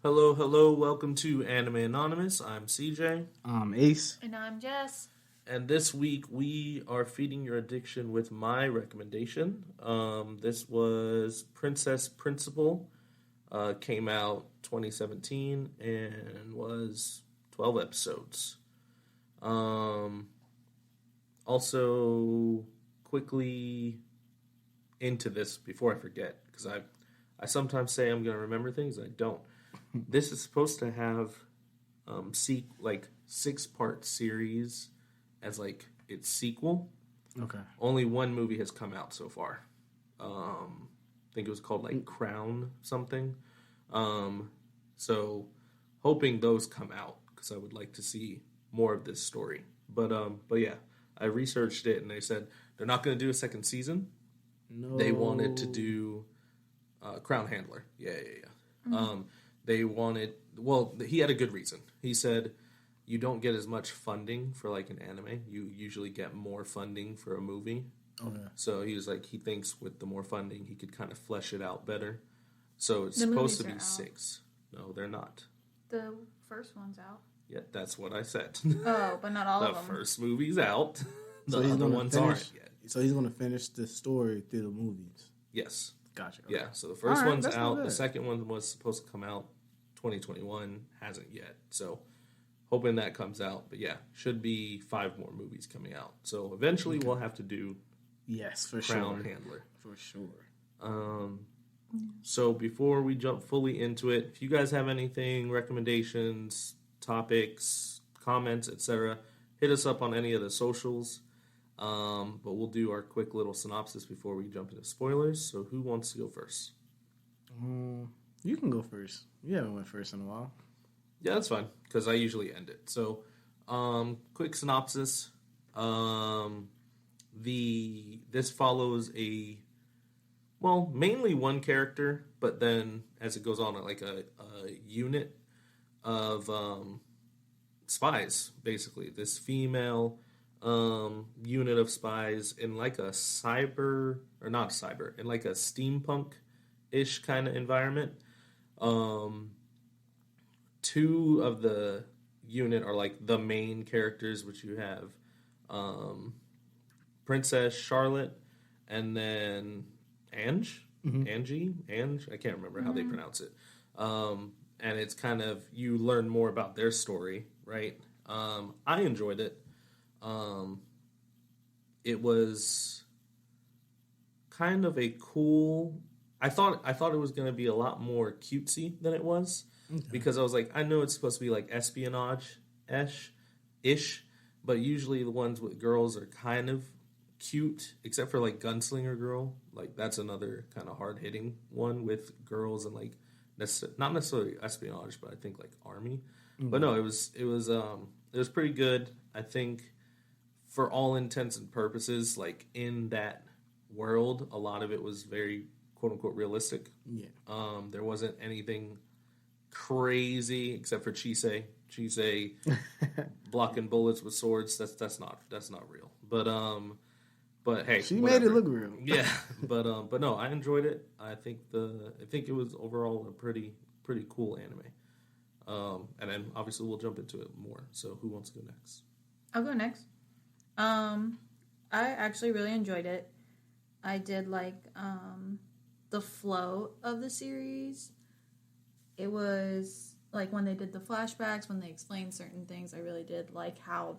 Hello, hello, welcome to Anime Anonymous. I'm CJ, Ace. And I'm Jess. and this week we are feeding your addiction with my recommendation. This was Princess Principal, came out 2017 and was 12 episodes. Also, quickly into this before I forget, because I sometimes say I'm going to remember things, I don't. This is supposed to have like 6-part series as like its sequel. Okay. Only one movie has come out so far. I think it was called like Crown something. So hoping those come out because I would like to see more of this story. But yeah, I researched it and they said they're not going to do a second season. No. They wanted to do Crown Handler. Yeah. Mm-hmm. They wanted, well, he had a good reason. He said, you don't get as much funding for like an anime. You usually get more funding for a movie. Okay. So he was like, he thinks with the more funding, he could kind of flesh it out better. So it's The supposed to movies be are out. 6. No, they're not. The first one's out. Yeah, that's what I said. Oh, but not all The of them. first movie's out. So The he's other gonna ones finish- aren't yet. So he's going to finish the story through the movies. Yes. Gotcha. Okay. Yeah, so the first Alright, one's that's not out. The bad. second one was supposed to come out 2021. Hasn't yet. So hoping that comes out. But yeah, should be 5 more movies coming out. So eventually we'll have to do Yes, for Crown sure. Handler. For sure. So before we jump fully into it, if you guys have anything, recommendations, topics, comments, etc., hit us up on any of the socials. But we'll do our quick little synopsis before we jump into spoilers. So who wants to go first? You can go first. You haven't went first in a while. Yeah, that's fine, because I usually end it. So, quick synopsis. This follows mainly one character, but then as it goes on, like a unit of spies, basically. This female unit of spies in like a in like a steampunk-ish kind of environment. 2 of the unit are like the main characters, which you have Princess Charlotte and then Ange, I can't remember how they pronounce it. And it's kind of, you learn more about their story, right? I enjoyed it. It was kind of a cool. I thought it was going to be a lot more cutesy than it was, because I was like, I know it's supposed to be like espionage-ish, but usually the ones with girls are kind of cute, except for like Gunslinger Girl. Like that's another kind of hard-hitting one with girls and like not necessarily espionage, but I think like army. But no, it was pretty good. I think for all intents and purposes, like in that world, a lot of it was very quote unquote realistic. Yeah. There wasn't anything crazy except for Chise blocking bullets with swords. That's not real. But hey, She whatever. made it look real. Yeah, but no, I enjoyed it. I think it was overall a pretty cool anime. And then obviously we'll jump into it more. So who wants to go next? I'll go next. I actually really enjoyed it. I did like the flow of the series. It was like when they did the flashbacks, when they explained certain things, I really did like how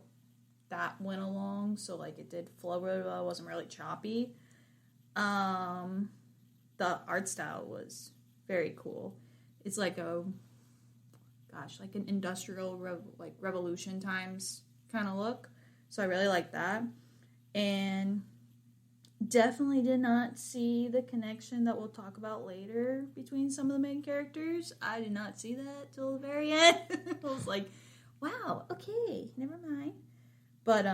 that went along. So like it did flow really well. It wasn't really choppy. The art style was very cool. It's like an industrial revolution times kind of look. So I really like that. And definitely did not see the connection that we'll talk about later between some of the main characters. I did not see that till the very end. I was like, wow, okay, never mind. But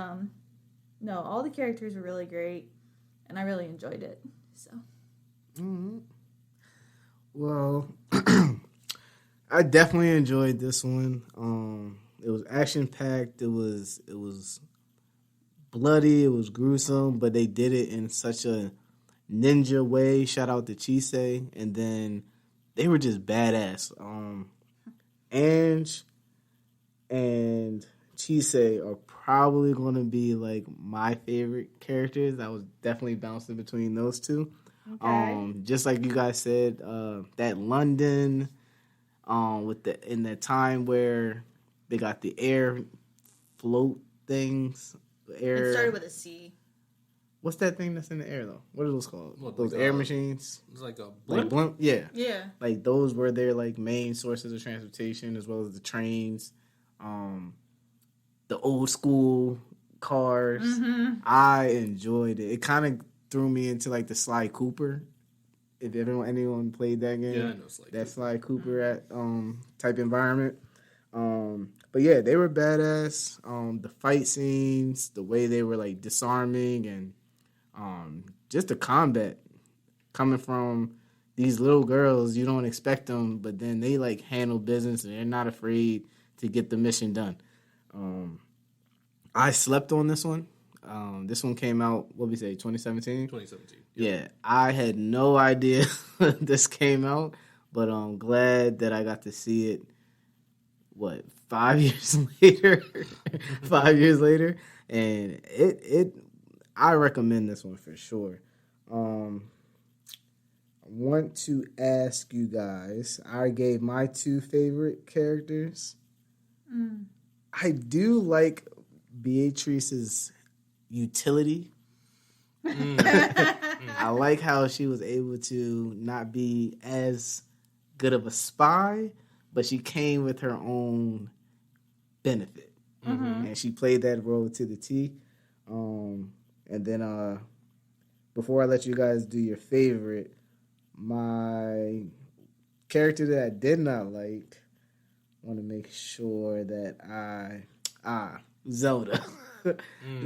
no, all the characters were really great, and I really enjoyed it. So. Mm-hmm. Well, I definitely enjoyed this one. It was action packed. It was bloody. It was gruesome, but they did it in such a ninja way. Shout out to Chise, and then they were just badass. Ange and Chise are probably going to be like my favorite characters. I was definitely bouncing between those two. Okay. Just like you guys said, that London, with the in that time where they got the air float things, air. It started with a C. What's that thing that's in the air though? What are those called? What, Those like air a- machines. It's like a Like blimp. blimp, yeah. Yeah. Like those were their like main sources of transportation, as well as the trains, the old school cars. Mm-hmm. I enjoyed it. It kind of threw me into like the Sly Cooper. If anyone played that game, Yeah, I know it's like that Sly Cooper at type environment. But yeah, they were badass. The fight scenes, the way they were like disarming, and just the combat coming from these little girls, you don't expect them, but then they like handle business and they're not afraid to get the mission done. I slept on this one. This one came out, what we say, 2017? 2017. Yeah, I had no idea this came out, but I'm glad that I got to see it. 5 years later? 5 years later, and it. I recommend this one for sure. I want to ask you guys. I gave my two favorite characters. I do like Beatrice's utility. I like how she was able to not be as good of a spy, but she came with her own benefit. And she played that role to the T. And then before I let you guys do your favorite, my character that I did not like, want to make sure that Zelda.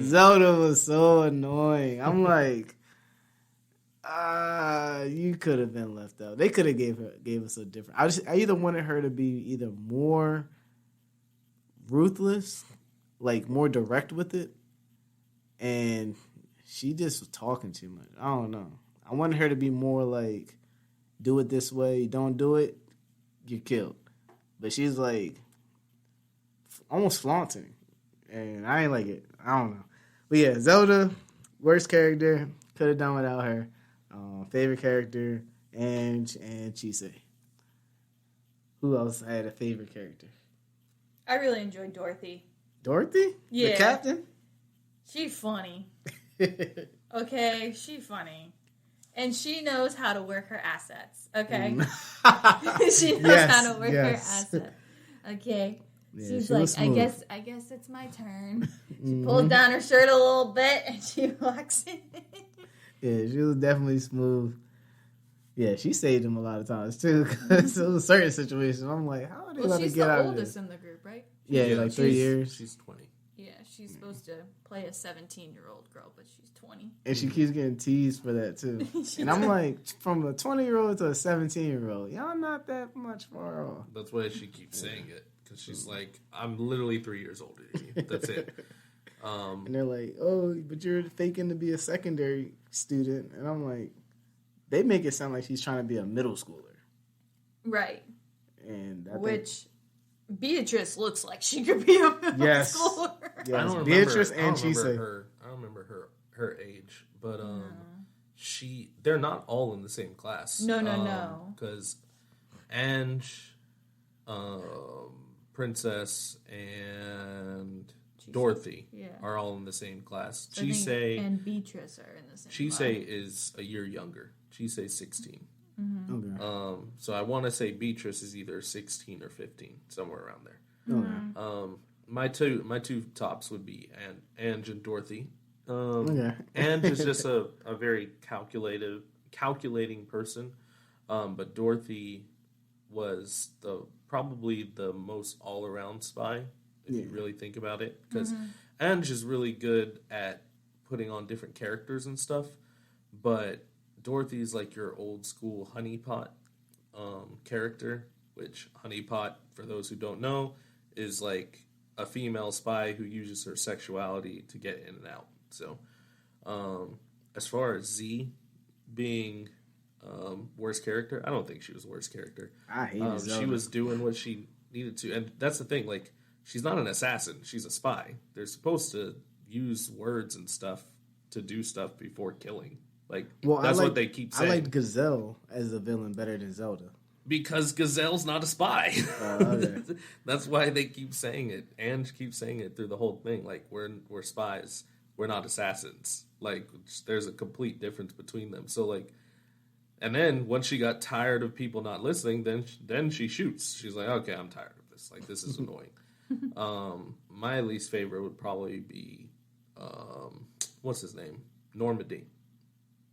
Zelda was so annoying. I'm like, you could have been left out. They could have gave us a different. I either wanted her to be either more ruthless, like more direct with it, and she just was talking too much. I don't know. I wanted her to be more like, do it this way. Don't do it, you're killed. But she's like almost flaunting, and I ain't like it. I don't know. But yeah, Zelda, worst character. Could have done without her. Favorite character, Ange and Chise. Who else had a favorite character? I really enjoyed Dorothy. Dorothy? Yeah. The captain? She's funny. Okay, she's funny. And she knows how to work her assets. Okay? She knows how to work her assets. Okay? Yeah, She's she like, was I smooth. guess it's my turn. She pulls down her shirt a little bit and she walks in. Yeah, she was definitely smooth. Yeah, she saved him a lot of times too. Cause it was certain situations. I'm like, how are they going to she's get the out oldest of in the group, right? this? Yeah, like 3 years. She's 20. Yeah, she's supposed to play a 17-year-old girl, but she's 20. And she keeps getting teased for that too. And I'm like, from a 20-year-old to a 17-year-old, y'all not that much far off. That's why she keeps saying it. Because she's like, I'm literally 3 years older than you. That's it. And they're like, oh, but you're faking to be a secondary student. And I'm like, they make it sound like she's trying to be a middle schooler. Right. And Which Beatrice looks like she could be a middle Yes. schooler. I yes, don't remember, Beatrice I and don't remember Chise. her. I don't remember her age, but they're not all in the same class. No. Because Ange, Princess, and Dorothy are all in the same class. Chise and Beatrice are in the same Chise class. is a year younger. Chise's 16. Okay. So I want to say Beatrice is either 16 or 15, somewhere around there. Okay. My two tops would be Ange and Dorothy. Okay. Ange is just a very calculating person, but Dorothy was probably the most all around spy if you really think about it, because Ange is really good at putting on different characters and stuff, but Dorothy's like your old school honeypot character, which honeypot, for those who don't know, is like a female spy who uses her sexuality to get in and out. So, as far as Z being worst character, I don't think she was worst character. I hate Zelda. She was doing what she needed to, and that's the thing. Like, she's not an assassin; she's a spy. They're supposed to use words and stuff to do stuff before killing. Like, that's what they keep saying. I like Gazelle as a villain better than Zelda. Because Gazelle's not a spy. Okay. That's why they keep saying it. And keeps saying it through the whole thing. Like, we're spies. We're not assassins. Like, there's a complete difference between them. So, like, and then once she got tired of people not listening, then she shoots. She's like, okay, I'm tired of this. Like, this is annoying. My least favorite would probably be, what's his name? Normandy.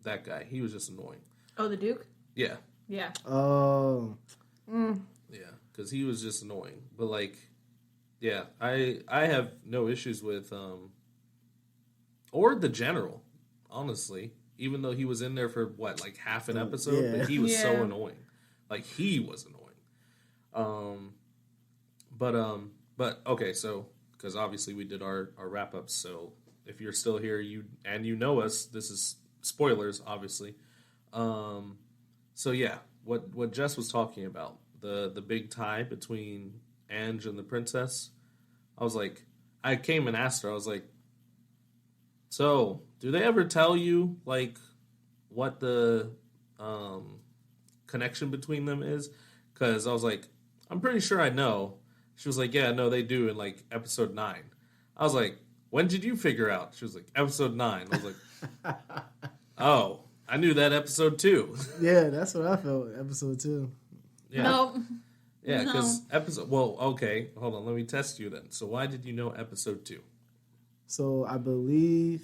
That guy. He was just annoying. Oh, the Duke? Yeah. Yeah. Oh. Yeah, because he was just annoying. But, like, yeah, I have no issues with, or the general, honestly. Even though he was in there for, what, like half an episode? Yeah. But he was so annoying. Like, he was annoying. But okay, so, because obviously we did our wrap-ups, so if you're still here you know us, this is spoilers, obviously. So yeah, what Jess was talking about, the big tie between Ange and the princess, I was like, I came and asked her, I was like, so, do they ever tell you, like, what the connection between them is? Because I was like, I'm pretty sure I know. She was like, yeah, no, they do in, like, episode 9. I was like, when did you figure out? She was like, episode 9. I was like, oh, I knew that episode 2. Yeah, that's what I felt, episode 2. Yeah. Nope. Yeah, because well, okay, hold on, let me test you then. So why did you know episode 2? So I believe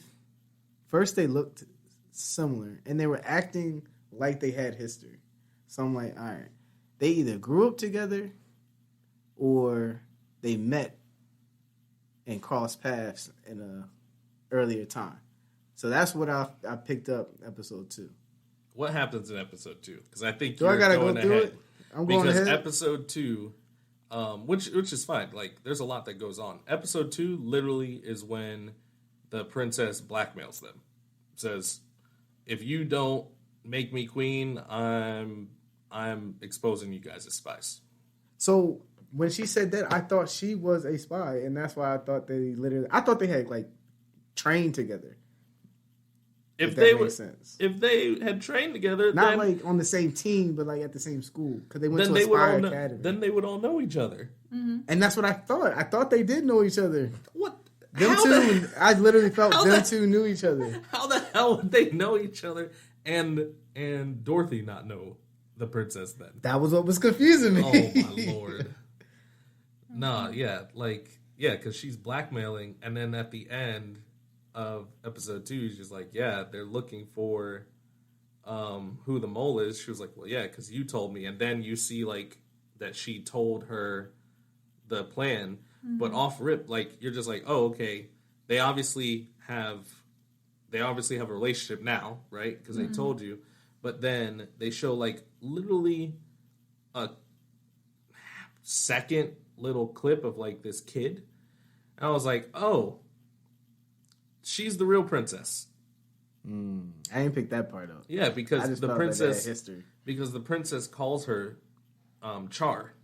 first they looked similar and they were acting like they had history. So I'm like, all right, they either grew up together or they met and crossed paths in a earlier time. So that's what I picked up episode 2. What happens in episode 2? Because I think I gotta go through it? I'm going ahead. Because episode 2, which is fine. Like, there's a lot that goes on. Episode 2 literally is when the princess blackmails them. Says, if you don't make me queen, I'm exposing you guys as spies. So when she said that, I thought she was a spy, and that's why I thought they had like trained together. If they had trained together, not like on the same team, but like at the same school, because they went to a spy academy. Then they would all know each other, and that's what I thought. I thought they did know each other. What? I literally felt them two knew each other. How the hell would they know each other and Dorothy not know the princess then? That was what was confusing me. Oh my lord! Nah, yeah, because she's blackmailing, and then at the end of episode 2, she's like, yeah, they're looking for who the mole is. She was like, well, yeah, because you told me. And then you see, like, that she told her the plan, but off rip, like, you're just like, oh, okay, they obviously have a relationship now, right? Because they told you. But then they show, like, literally a second little clip of, like, this kid. And I was like, oh, she's the real princess. I didn't pick that part up. Yeah, because the princess history. Because the princess calls her Char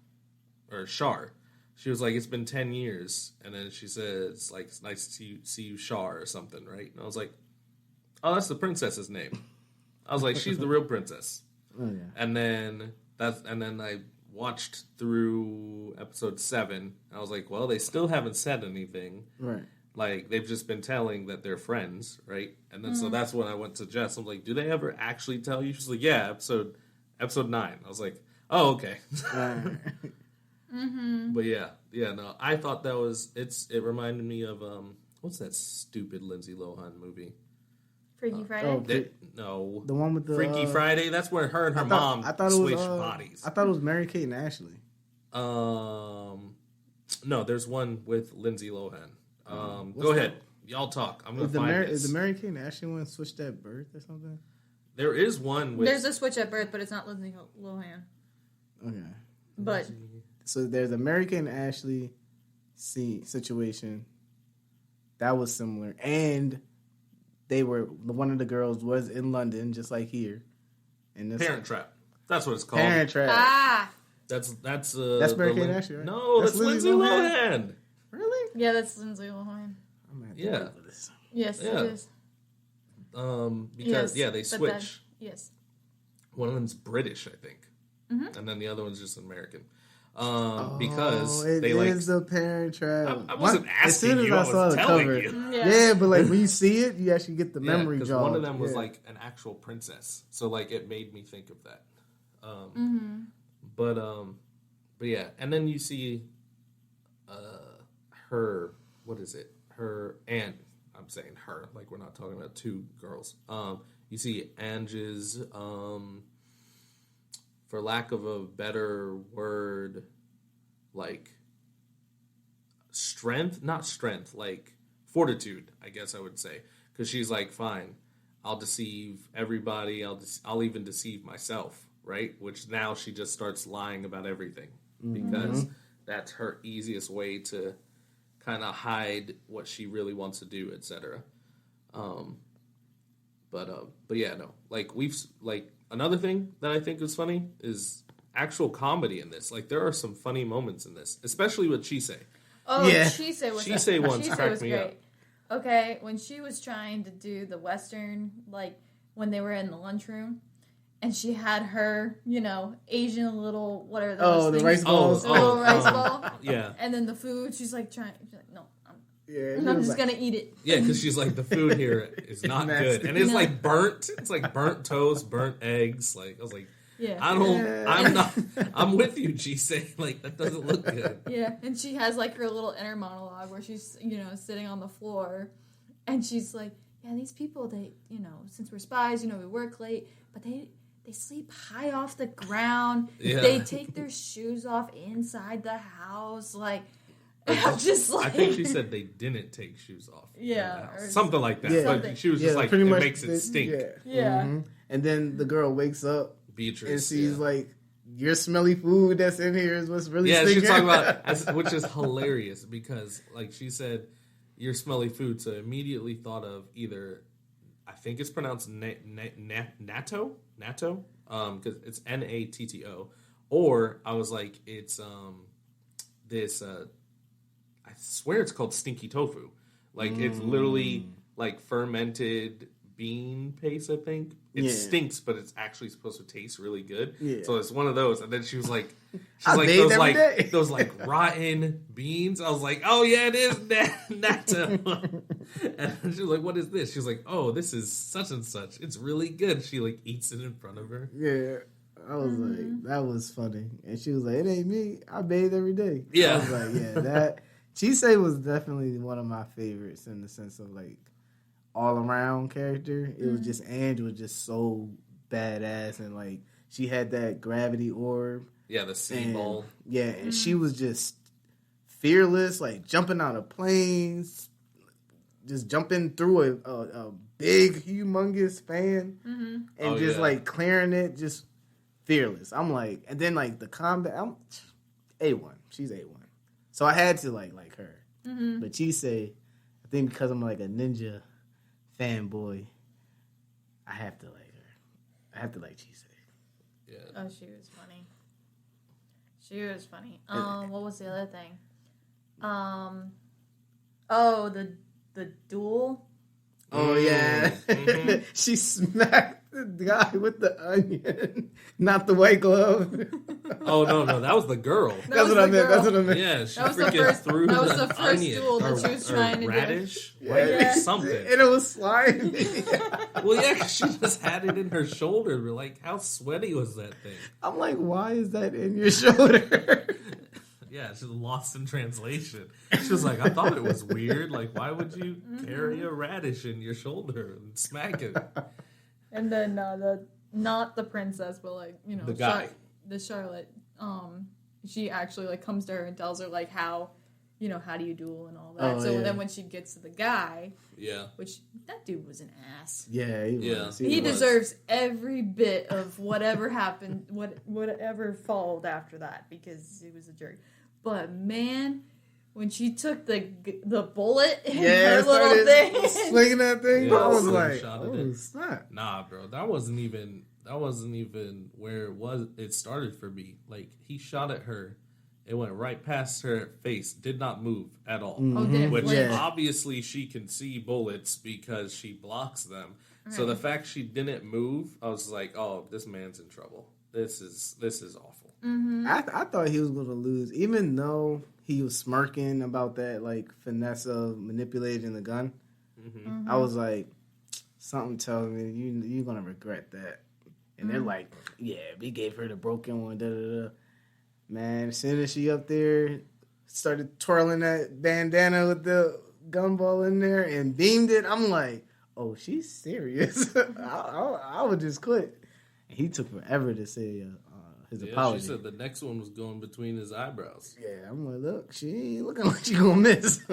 or Shar. She was like, it's been 10 years, and then she says, like, it's nice to see you, Shar, or something, right? And I was like, oh, that's the princess's name. I was like, she's the real princess. Oh yeah. And then I watched through episode 7, and I was like, well, they still haven't said anything. Right. Like, they've just been telling that they're friends, right? And then so that's when I went to Jess. I'm like, do they ever actually tell you? She's like, yeah, episode 9. I was like, oh, okay. But yeah, no, I thought that was, it reminded me of, what's that stupid Lindsay Lohan movie? Freaky Friday? No. The one with the... Freaky Friday? That's where her and her mom switched bodies. I thought it was Mary-Kate and Ashley. No, there's one with Lindsay Lohan. Go ahead. Y'all talk. I'm going to find this. Is the Mary-Kate and Ashley one switched at birth or something? There is one with... There's a switch at birth, but it's not Lindsay Lohan. Okay. But... So there's a Mary-Kate and Ashley situation. That was similar. And one of the girls was in London, just like here. And Parent Trap. That's what it's called. Parent Trap. Ah! That's Mary-Kate Ashe, right? No, that's Lindsay Lohan. Really? Yeah, that's Lindsay Lohan. Yeah. Yes, Yeah. it is. Because they switch. Yes. One of them's British, I think, and then the other one's just American. Because it they is the Parent Trap. I wasn't asking as soon as you. I I saw was the telling cover. you. Yeah, but like when you see it, you actually get the memory because jogged. one of them was like an actual princess, so like it made me think of that. But yeah, and then you see her. What is it? Her aunt. I'm saying her, like we're not talking about two girls. You see Ange's, for lack of a better word, like like fortitude, I guess I would say, because she's like, fine, I'll deceive everybody. I'll even deceive myself, right? Which now she just starts lying about everything because that's her easiest way to kind of hide what she really wants to do, etc. But yeah, no. Like another thing that I think is funny is actual comedy in this. Like there are some funny moments in this, especially with Chise. Oh, yeah. Chise once cracked me up. Okay, when she was trying to do the Western, like when they were in the lunchroom, and she had her, Asian little whatever those the things. rice balls. The little rice ball. Yeah. And then the food, she's like, no, Yeah, I'm just gonna eat it. Yeah, because she's like, the food here is not good, and it's like burnt. It's like burnt toast, burnt eggs. Like I was like, yeah, I'm with you, Chise. Like that doesn't look good. Yeah, and she has like her little inner monologue where she's sitting on the floor, and she's like, yeah, these people, they since we're spies, we work late, but they sleep high off the ground. Yeah. They take their shoes off inside the house, like. I'm just like, I think she said they didn't take shoes off. Yeah, or something like that. Yeah. But she was just like, pretty it much makes it stink. Yeah. Mm-hmm. And then the girl wakes up Beatrice and sees like your smelly food that's in here is what's really stinking. she's talking about which is hilarious because like she said your smelly food, so I immediately thought of either I think it's pronounced natto because it's Natto, or I was like it's this I swear it's called stinky tofu. Like it's literally like fermented bean paste, I think. It stinks, but it's actually supposed to taste really good. Yeah. So it's one of those. And then she was like, those like rotten beans. I was like, oh yeah, it is natto. And she was like, what is this? She was like, oh, this is such and such. It's really good. She like eats it in front of her. Yeah. I was like, that was funny. And she was like, it ain't me. I bathe every day. Yeah. I was like, yeah, that Chise was definitely one of my favorites in the sense of like all around character. It was just Ange was just so badass and like she had that gravity orb. Yeah, the sea ball. Yeah, and she was just fearless, like jumping out of planes, just jumping through a big, humongous fan and like clearing it, just fearless. I'm like, and then like the combat, I'm A1. She's A1. So I had to like her. But Chise, I think because I'm like a ninja fanboy, I have to like her. I have to like Chise. Yeah. Oh, she was funny. She was funny. What was the other thing? The duel. Oh yeah. She smacked the guy with the onion, not the white glove. Oh no, that was the girl. That's what I meant. Yeah, she that was the freaking first, threw that was the the first onion duel that she was trying to radish, do. right? Something. And it was slimy. Well, yeah, 'cause she just had it in her shoulder. We're like, how sweaty was that thing? I'm like, why is that in your shoulder? Yeah, she's lost in translation. She was like, I thought it was weird. Like, why would you carry a radish in your shoulder and smack it? And then not the princess, but like the guy, the Charlotte. She actually like comes to her and tells her like how do you duel and all that. Then when she gets to the guy, which that dude was an ass. Yeah, he was. He deserves every bit of whatever happened, whatever followed after that because he was a jerk. But man, when she took the bullet in her little thing, swinging that thing, yeah, I was like, oh snap! Nah, bro, that wasn't even that wasn't even where it started for me. Like, he shot at her. It went right past her face. Did not move at all. Oh, did it Which blink? obviously she can see bullets because she blocks them. Right. So the fact she didn't move, I was like, oh, this man's in trouble. This is awful. Mm-hmm. I thought he was going to lose, even though he was smirking about that, like, finesse of manipulating the gun. Mm-hmm. I was like, something tells me you're going to regret that. And they're like, yeah, we gave her the broken one, da-da-da. Man, as soon as she up there started twirling that bandana with the gumball in there and beamed it, I'm like, oh, she's serious. I would just quit. And he took forever to say his apology. She said the next one was going between his eyebrows. Yeah, I'm like, look, she ain't looking like she gonna miss.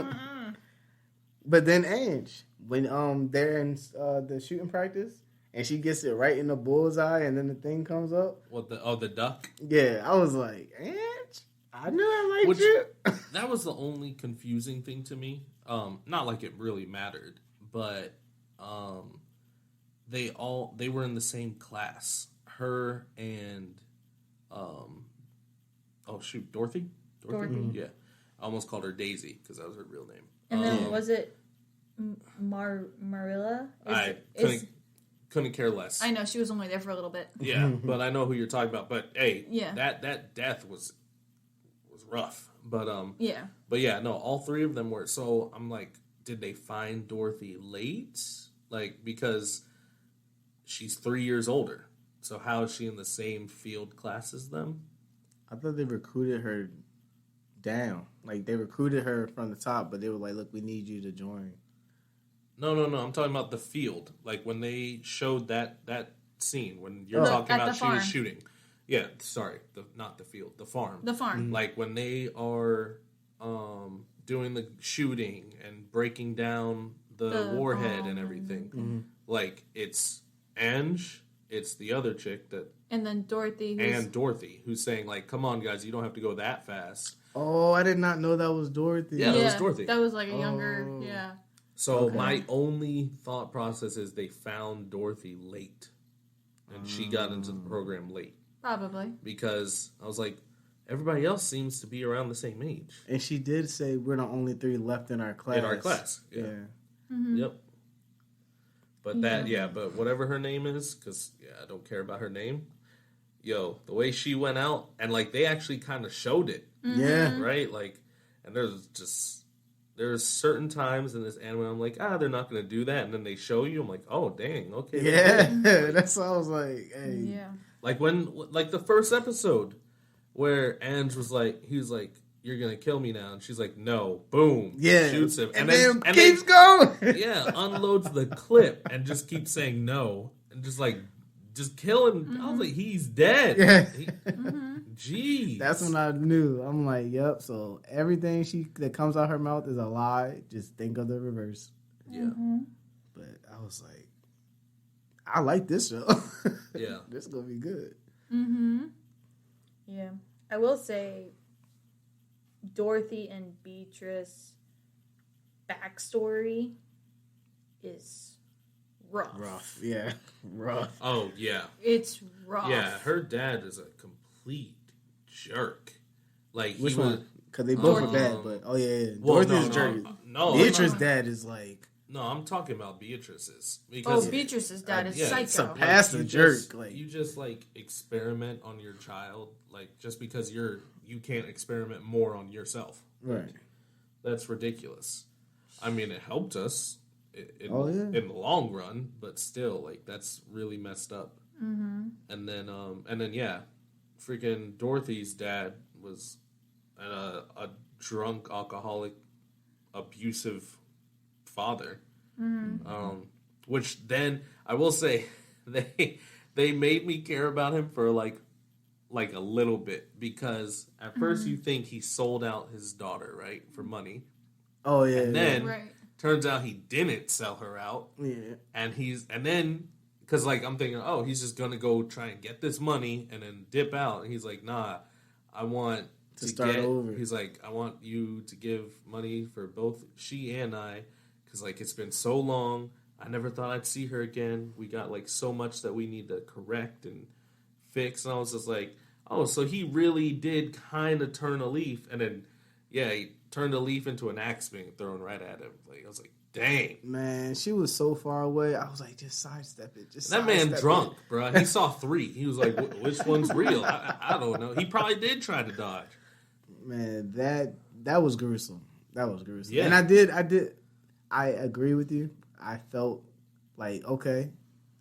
But then Ange, when they're in the shooting practice, and she gets it right in the bullseye, and then the thing comes up. What the duck? Yeah, I was like, Ange, I knew I liked you. That was the only confusing thing to me. Not like it really mattered, but they were in the same class. Her and Dorothy. Dorothy. Yeah, I almost called her Daisy because that was her real name. And then was it Marilla? Couldn't care less. I know she was only there for a little bit. Yeah, but I know who you're talking about. But hey, yeah, that death was rough. But yeah. But yeah, no, all three of them were. So I'm like, did they find Dorothy late? Like, because she's 3 years older. So how is she in the same field class as them? I thought they recruited her down. Like, they recruited her from the top, but they were like, look, we need you to join. No. I'm talking about the field. Like, when they showed that scene, when you're talking about she was shooting. Yeah, sorry. Not the field. The farm. The farm. Mm-hmm. Like, when they are doing the shooting and breaking down the warhead and everything. Mm-hmm. Like, it's Ange, it's the other chick that... And then Dorothy. Who's saying, like, come on, guys, you don't have to go that fast. Oh, I did not know that was Dorothy. Yeah, that was Dorothy. That was like a younger, yeah. So my only thought process is they found Dorothy late. And she got into the program late. Probably. Because I was like, everybody else seems to be around the same age. And she did say we're the only three left in our class. In our class, yeah. Mm-hmm. Yep. But but whatever her name is, because, I don't care about her name. Yo, the way she went out, and, like, they actually kind of showed it. Mm-hmm. Yeah. Right? Like, and there's certain times in this anime I'm like, they're not going to do that. And then they show you, I'm like, oh, dang, okay. Yeah, that's what I was like, hey. Yeah. Like the first episode where Ange was like, he was like, you're going to kill me now. And she's like, no. Boom. Yeah. Shoots him. And then keeps going. Yeah, unloads the clip and just keeps saying no. And just kill him. Mm-hmm. I was like, he's dead. Yeah. Jeez. That's when I knew. I'm like, yep. So everything that comes out her mouth is a lie. Just think of the reverse. Yeah. Mm-hmm. But I was like, I like this show. Yeah. This is going to be good. Mm-hmm. Yeah. I will say Dorothy and Beatrice backstory is rough. Yeah. Rough. Oh, yeah. It's rough. Yeah, her dad is a complete jerk. Like, which one? Because they both are bad, but Dorothy's jerk. No, Beatrice's dad is like. No, I'm talking about Beatrice's. Because Beatrice's dad is psycho. Surpassed the jerk. You just experiment on your child, just because you can't experiment more on yourself. Right. That's ridiculous. I mean, it helped us in the long run, but still, that's really messed up. Mm-hmm. And then, freaking Dorothy's dad was a drunk, alcoholic, abusive father. Mm-hmm. Which then I will say they made me care about him for like a little bit, because at first you think he sold out his daughter, right, for money. Oh yeah. And then turns out he didn't sell her out. Yeah. And then because I'm thinking, oh, he's just gonna go try and get this money and then dip out. And he's like, nah, I want to start over. He's like, I want you to give money for both she and I, because it's been so long. I never thought I'd see her again. We got like so much that we need to correct and fix. And I was just like, oh, so he really did kind of turn a leaf. And then, yeah, he turned a leaf into an axe being thrown right at him. Like, I was like, dang. Man, she was so far away. I was like, just sidestep it. That man drunk, bro. He saw 3. He was like, which one's real? I don't know. He probably did try to dodge. Man, that was gruesome. That was gruesome. Yeah. And I agree with you. I felt like, okay,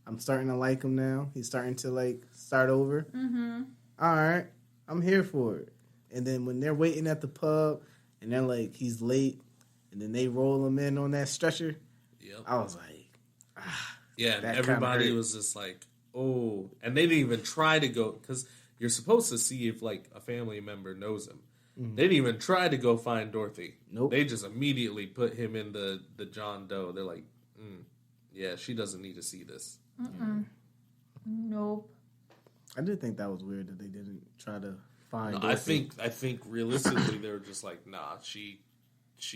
I'm starting to like him now. He's starting to like start over. Mm-hmm. All right, I'm here for it. And then when they're waiting at the pub and they're like, he's late, and then they roll him in on that stretcher, Yep. I was like, yeah, and that everybody kinda was just like, oh. And they didn't even try to go, because you're supposed to see if like a family member knows him. They didn't even try to go find Dorothy. Nope. They just immediately put him in the John Doe. They're like, yeah, she doesn't need to see this. Nope. I did think that was weird that they didn't try to find No, Dorothy. I think realistically they were just like, nah, she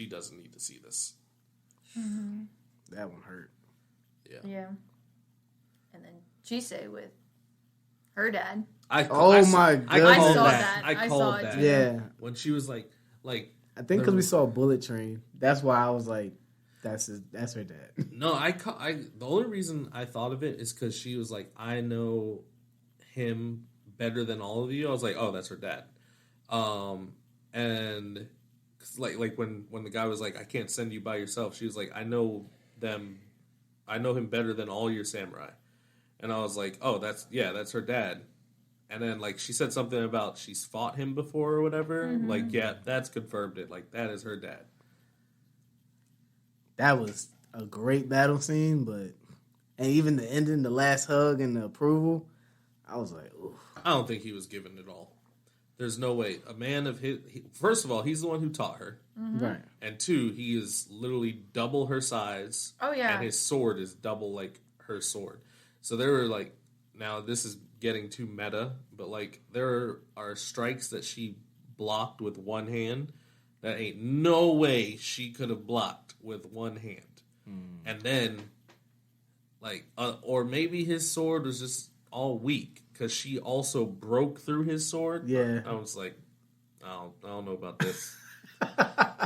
doesn't need to see this. That one hurt. Yeah. And then Chise with her dad. My I goodness. called saw that. that. I I called saw it that. too. Yeah. When she was like, I think because we saw Bullet Train. That's why I was like, that's her dad. no, the only reason I thought of it is because she was like, I know him better than all of you. I was like, oh, that's her dad. And 'cause like when the guy was like, I can't send you by yourself. She was like, I know him better than all your samurai. And I was like, oh, that's her dad. And then like she said something about she's fought him before or whatever. Like, yeah, that's confirmed it. Like that is her dad. That was a great battle scene, and even the ending, the last hug and the approval, I was like, ooh. I don't think he was given it all. There's no way. A man of his... first of all, he's the one who taught her. Right. And 2, he is literally double her size. Oh, yeah. And his sword is double, like, her sword. So there were, like... Now, this is getting too meta, but, like, there are strikes that she blocked with one hand that ain't no way she could have blocked with one hand. And then, like... or maybe his sword was just all weak, because she also broke through his sword. Yeah. I was like, I don't know about this. I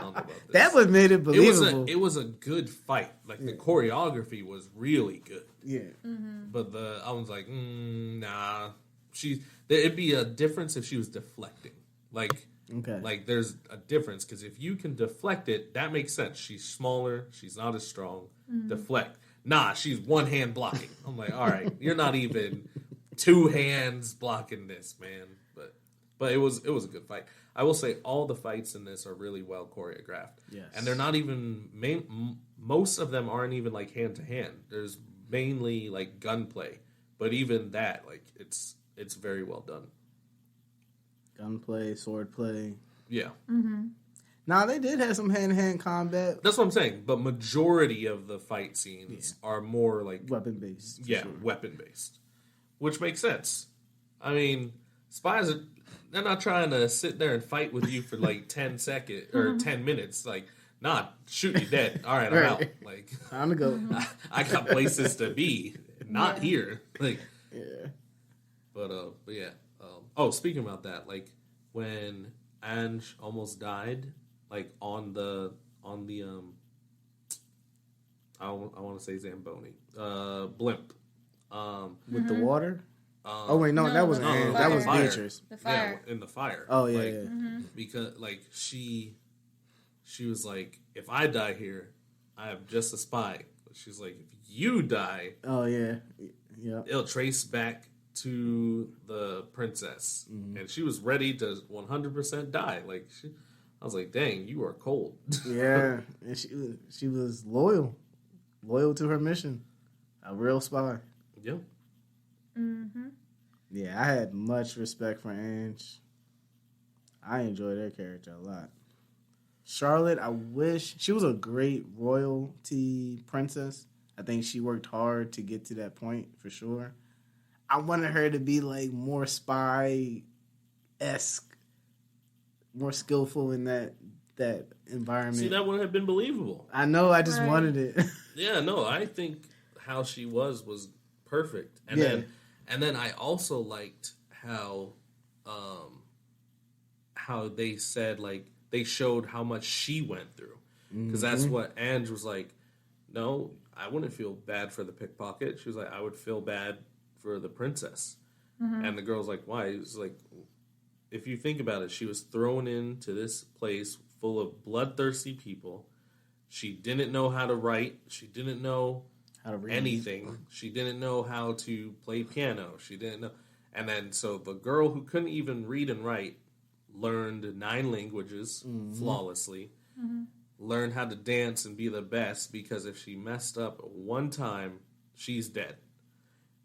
don't know about this. That what made it believable. It was a good fight. Like the choreography was really good. Yeah. But I was like, nah. It'd be a difference if she was deflecting. Like, Okay. like there's a difference because if you can deflect it, that makes sense. She's smaller. She's not as strong. Deflect. Nah, she's one hand blocking. I'm like, all right, you're not even 2 hands blocking this, man. But it was a good fight. I will say all the fights in this are really well choreographed. Yes. And they're not even most of them aren't even like hand to hand. There's mainly like gunplay. But even that, like it's very well done. Gunplay, swordplay. Yeah. Nah, they did have some hand-to-hand combat. That's what I'm saying. But majority of the fight scenes are more like Weapon-based. weapon based. Which makes sense. I mean, spies they're not trying to sit there and fight with you for like 10 seconds or 10 minutes. Like, nah, shoot you dead. All right, I'm Right. out. Like, Time to go. I got places to be, not here. Like, Yeah. but yeah. Oh, speaking about that, like when Ange almost died, like on the I want to say Zamboni, blimp, With the water? um, Oh, wait, no, No, that was no, Anne. the That was fire. Beatrice. The fire. yeah, in the fire. Oh, yeah, like, yeah. because like she was like, if I die here, I am just a spy. But she's like, if you die, Oh, yeah. Yeah. it'll trace back to the princess, and she was ready to 100% die. Like, I was like, dang, you are cold. Yeah. And she was loyal to her mission. A real spy. Yeah. Yeah, I had much respect for Ange. I enjoyed her character a lot. Charlotte, I wish she was a great royalty princess. I think she worked hard to get to that point for sure. I wanted her to be like more spy-esque, more skillful in that that environment. See, that wouldn't have been believable. I know. I just Right. wanted it. Yeah, no, I think how she was perfect, and then I also liked how they said like they showed how much she went through, because that's what Ange was like. No, I wouldn't feel bad for the pickpocket. She was like, I would feel bad for the princess, and the girl's like, why? It was like, if you think about it, she was thrown into this place full of bloodthirsty people. She didn't know how to write. She didn't know How to read. anything. She didn't know how to play piano. She didn't know. And then, so the girl who couldn't even read and write learned 9 languages flawlessly, learned how to dance and be the best, because if she messed up one time, she's dead.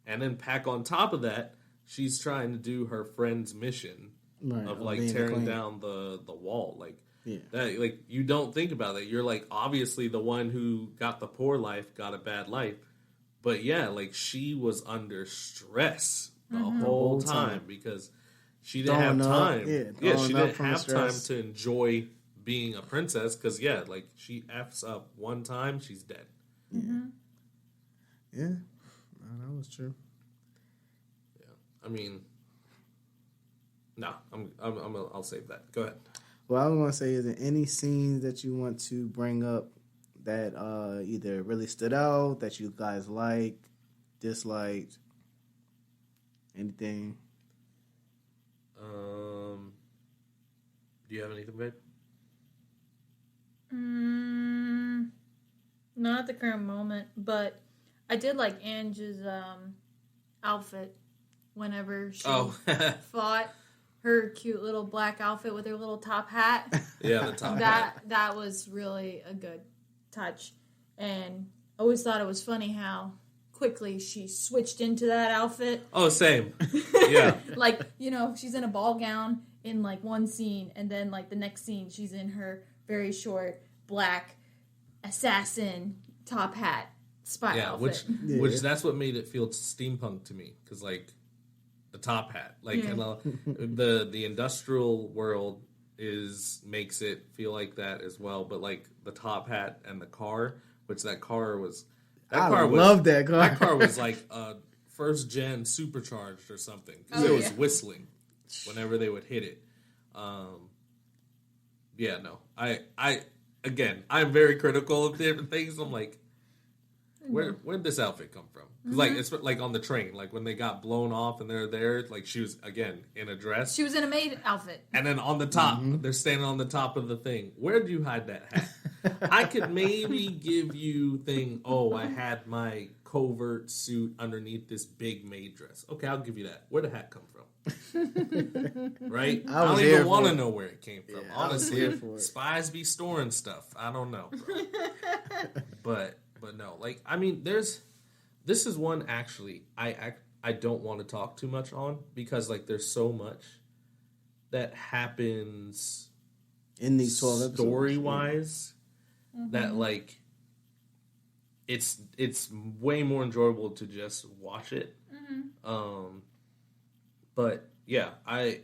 And then pack on top of that, she's trying to do her friend's mission of like being the tearing queen. down the wall. Like, Yeah. that, like, you don't think about it. You're like, obviously the one who got the poor life got a bad life. But yeah, like, she was under stress the whole time because she didn't have Throwing up, time. yeah, she throwing up didn't from the have time stress. to enjoy being a princess because, yeah, like, she F's up one time, she's dead. Yeah, no, that was true. Yeah. I mean, no, I'll save that. Go ahead. Well, I was going to say, is there any scenes that you want to bring up that either really stood out, that you guys liked, disliked, anything? Do you have anything, babe? Not at the current moment, but I did like Ange's outfit whenever she fought. Her cute little black outfit with her little top hat. Yeah, the top hat. That was really a good touch. And I always thought it was funny how quickly she switched into that outfit. Oh, same. Yeah. Like, you know, she's in a ball gown in like one scene, and then like the next scene she's in her very short black assassin top hat spy outfit. Which that's what made it feel steampunk to me, because like the top hat, like the industrial world makes it feel like that as well, but like the top hat and the car, which that car was love that car. That car was like a first gen supercharged or something, because it was whistling whenever they would hit it. Yeah, no, I'm very critical of different things. I'm like, where'd this outfit come from? 'Cause like, it's like on the train, like when they got blown off and they're there, like she was again in a dress. She was in a maid outfit. And then on the top, they're standing on the top of the thing. Where do you hide that hat? I could maybe give you I had my covert suit underneath this big maid dress. Okay, I'll give you that. Where'd the hat come from? Right? I don't even want to know where it came from. Yeah, honestly, spies be storing stuff. I don't know, bro. But no, like, I mean, this is one actually I don't want to talk too much on, because like there's so much that happens in these 12 episodes, story wise, that like it's way more enjoyable to just watch it. But yeah, I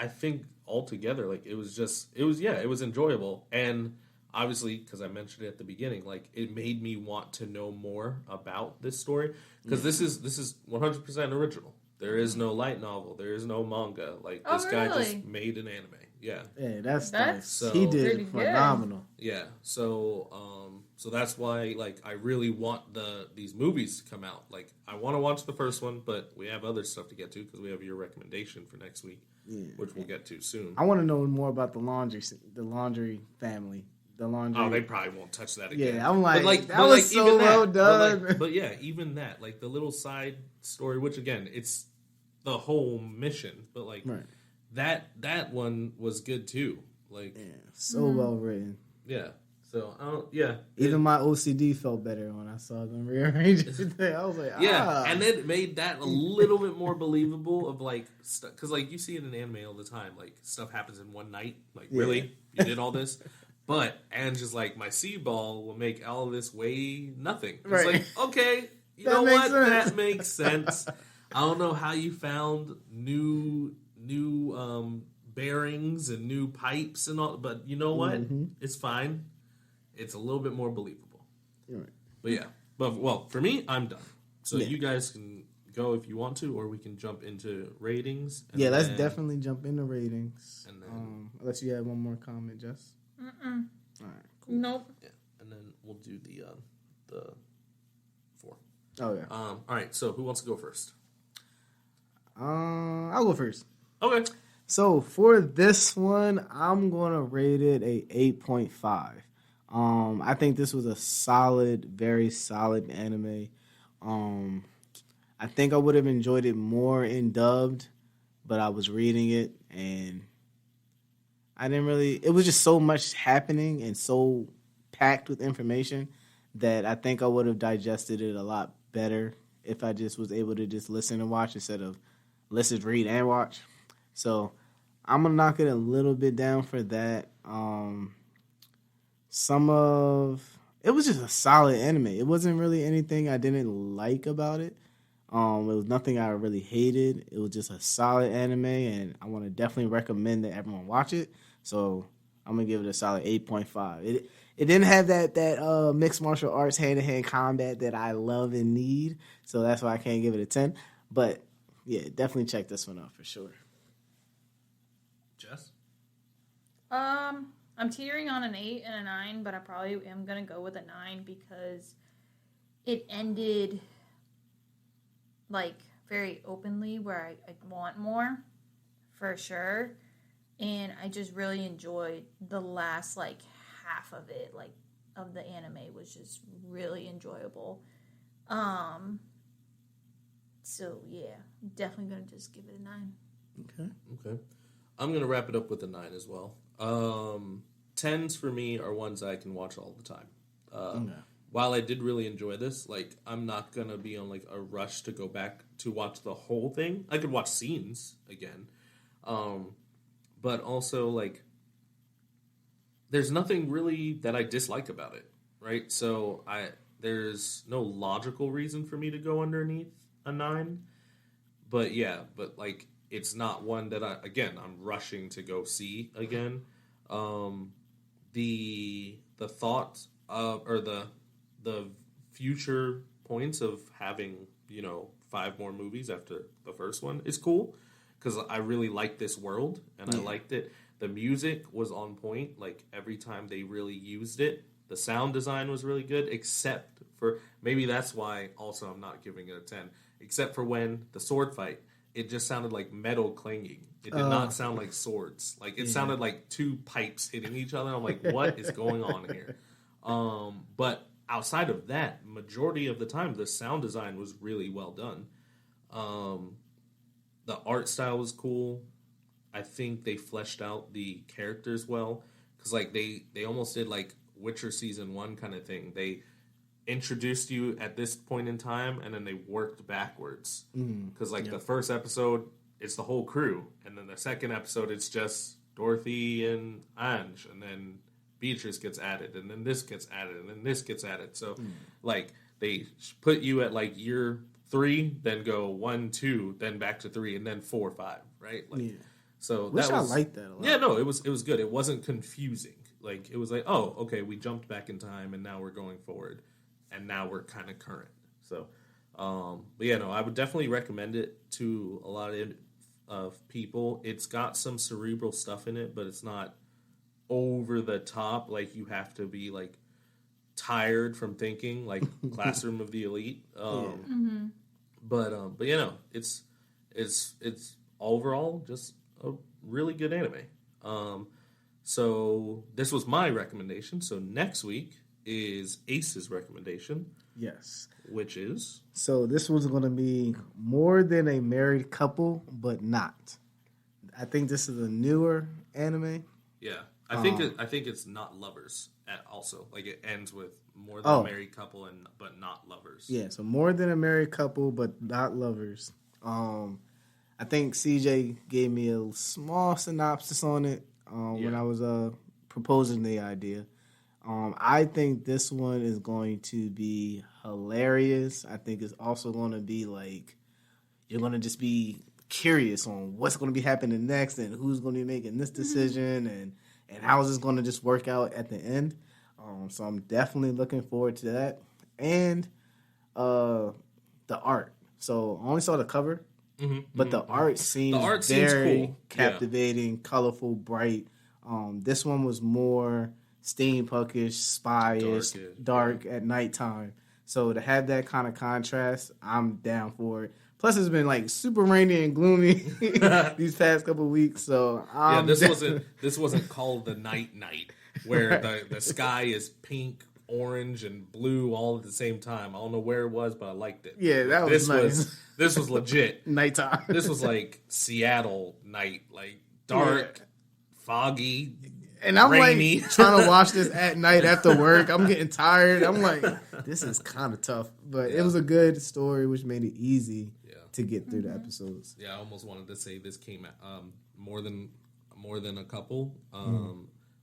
think altogether, like, it was enjoyable, and obviously, because I mentioned it at the beginning, like, it made me want to know more about this story, because this is 100% original. There is no light novel. There is no manga. Like, this guy just made an anime. Yeah. Yeah, that's nice. So, he did phenomenal. Yeah. So that's why, like, I really want these movies to come out. Like, I want to watch the first one, but we have other stuff to get to, because we have your recommendation for next week, which we'll get to soon. I want to know more about the laundry family. The laundry. Oh, they probably won't touch that again. Yeah, I'm like, that but was so well done. But yeah, even that, like the little side story, which again, it's the whole mission, but like that one was good too. Like, so well written. Yeah. So even my OCD felt better when I saw them rearrange it. I was like, and it made that a little bit more believable. Of like, because like you see it in anime all the time, like stuff happens in one night. Like, really, you did all this? But Ange is like, my seed ball will make all of this weigh nothing. It's like, okay, you know what? That makes sense. I don't know how you found new bearings and new pipes and all. But you know what? It's fine. It's a little bit more believable. You're right. But yeah. Well, for me, I'm done. So Yeah. you guys can go if you want to, or we can jump into ratings. Yeah, let's definitely jump into ratings. And then, unless you have one more comment, Jess. Mm-mm. All right, cool. Nope. Yeah, and then we'll do the 4. Oh yeah. All right. So who wants to go first? I'll go first. Okay. So for this one, I'm gonna rate it a 8.5. I think this was a solid, very solid anime. I think I would have enjoyed it more in dubbed, but I was reading it and I didn't really. It was just so much happening and so packed with information that I think I would have digested it a lot better if I just was able to just listen and watch instead of listen, read, and watch. So I'm gonna knock it a little bit down for that. It was just a solid anime. It wasn't really anything I didn't like about it. It was nothing I really hated. It was just a solid anime, and I want to definitely recommend that everyone watch it. So I'm gonna give it a solid 8.5. It didn't have that mixed martial arts hand to hand combat that I love and need. So that's why I can't give it a 10. But yeah, definitely check this one out for sure. Jess? I'm teetering on an 8 and a 9, but I probably am gonna go with a 9 because it ended like very openly where I want more for sure, and I just really enjoyed the last like half of it, like of the anime was just really enjoyable. So yeah, definitely gonna just give it a 9. Okay. I'm gonna wrap it up with a 9 as well. 10s for me are ones I can watch all the time. While I did really enjoy this, like I'm not gonna be on like a rush to go back to watch the whole thing. I could watch scenes again, but also like there's nothing really that I dislike about it, right? So there's no logical reason for me to go underneath a 9, but like it's not one that I'm rushing to go see again. The thought of or the future points of having 5 more movies after the first one is cool because I really like this world and I liked it. The music was on point. Like every time they really used it, the sound design was really good. Except for maybe that's why also I'm not giving it a 10. Except for when the sword fight, it just sounded like metal clanging. It did not sound like swords. Like it sounded like 2 pipes hitting each other. I'm like, what is going on here? But outside of that, majority of the time, the sound design was really well done. The art style was cool. I think they fleshed out the characters well because like they almost did like Witcher season 1 kind of thing. They introduced you at this point in time and then they worked backwards because the first episode it's the whole crew and then the second episode it's just Dorothy and Ange and then Beatrice gets added and then this gets added and then this gets added. So like they put you at like year 3, then go 1, 2, then back to 3 and then 4, 5, right? So I like that a lot. Yeah, no, it was good. It wasn't confusing. Like it was like, oh, okay, we jumped back in time and now we're going forward, and now we're kind of current. So, but yeah, no, I would definitely recommend it to a lot of people. It's got some cerebral stuff in it, but it's not over the top. Like you have to be like tired from thinking, like Classroom of the Elite. But you know, it's overall just a really good anime. So this was my recommendation. So next week is Ace's recommendation. Yes. Which is? So this was going to be More Than a Married Couple, but not. I think this is a newer anime. Yeah. I think it's not lovers also. Like it ends with more than a married couple but not lovers. Yeah, so More Than a Married Couple, but not lovers. I think CJ gave me a small synopsis on it when I was proposing the idea. I think this one is going to be hilarious. I think it's also going to be like you're going to just be curious on what's going to be happening next and who's going to be making this decision and how is this going to just work out at the end. So I'm definitely looking forward to that. And the art. So I only saw the cover, but the art seems very cool. captivating, colorful, bright. This one was more steampunkish, spy-ish, dark at nighttime. So to have that kind of contrast, I'm down for it. Plus, it's been like super rainy and gloomy these past couple of weeks. So this wasn't called the night where the sky is pink, orange, and blue all at the same time. I don't know where it was, but I liked it. Yeah, that was nice. This was legit nighttime. This was like Seattle night, like dark, foggy. And I'm rainy. like trying to watch this at night after work. I'm getting tired. I'm like, this is kind of tough. But it was a good story, which made it easy to get through the episodes. Yeah, I almost wanted to say this came out more than a couple.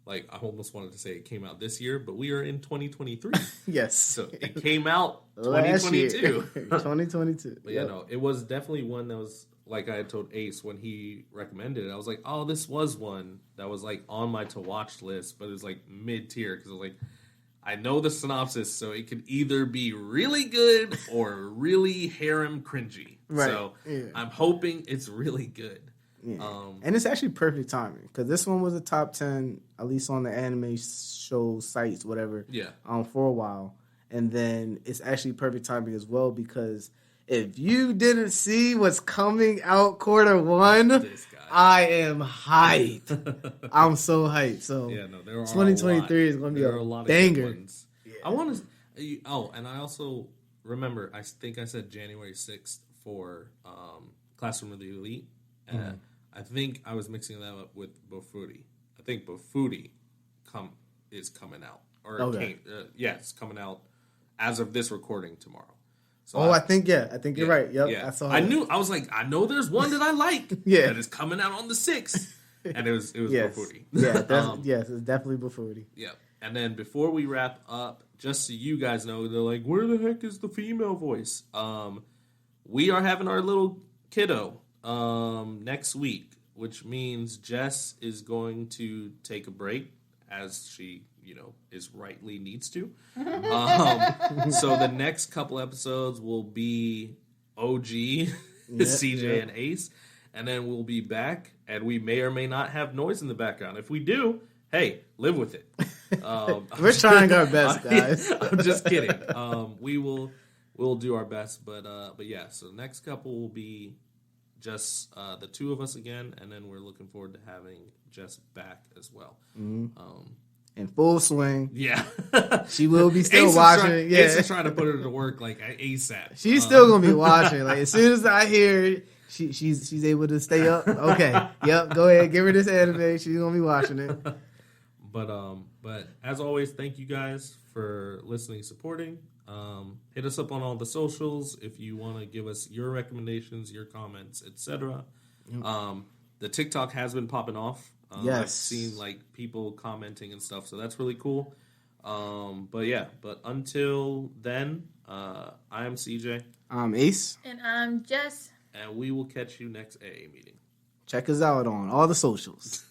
Like I almost wanted to say it came out this year, but we are in 2023. Yes. So it came out 2022. 2022. But it was definitely one that was, like I had told Ace when he recommended it, I was like, oh, this was one that was like on my to watch list, but it was like mid tier because I was like, I know the synopsis, so it could either be really good or really harem cringy. Right. So I'm hoping it's really good. Yeah. And it's actually perfect timing because this one was a top 10, at least on the anime show sites, whatever. Yeah. For a while, and then it's actually perfect timing as well because if you didn't see what's coming out quarter one, I am hyped. I'm so hyped. So 2023 is going to be a lot banger. Of yeah. I want to. Oh, and I also remember. I think I said January 6th for Classroom of the Elite. I think I was mixing that up with Bofuri. I think Bofuri is coming out, or it's coming out as of this recording tomorrow. So I think you're right. Yep, yeah. I saw. I was like, I know there's one that I like. That is coming out on the 6th, and it was Bofuri. Yes, it's definitely Bofuri. Yeah, and then before we wrap up, just so you guys know, they're like, where the heck is the female voice? We are having our little kiddo next week, which means Jess is going to take a break as she is rightly needs to. So the next couple episodes will be OG, CJ and Ace, and then we'll be back, and we may or may not have noise in the background. If we do, hey, live with it. We're trying our best, guys. I'm just kidding. We'll do our best, but yeah. So the next couple will be just the two of us again, and then we're looking forward to having Jess back as well. In full swing. Yeah. She will be still watching. Ace is trying to put her to work like ASAP. She's still going to be watching. Like as soon as I hear she's able to stay up. Okay. Yep. Go ahead. Give her this anime. She's going to be watching it. But as always, thank you guys for listening, supporting. Hit us up on all the socials if you want to give us your recommendations, your comments, etc. The TikTok has been popping off. I've seen like people commenting and stuff, so that's really cool. But until then, I'm CJ. I'm Ace. And I'm Jess. And we will catch you next AA meeting. Check us out on all the socials.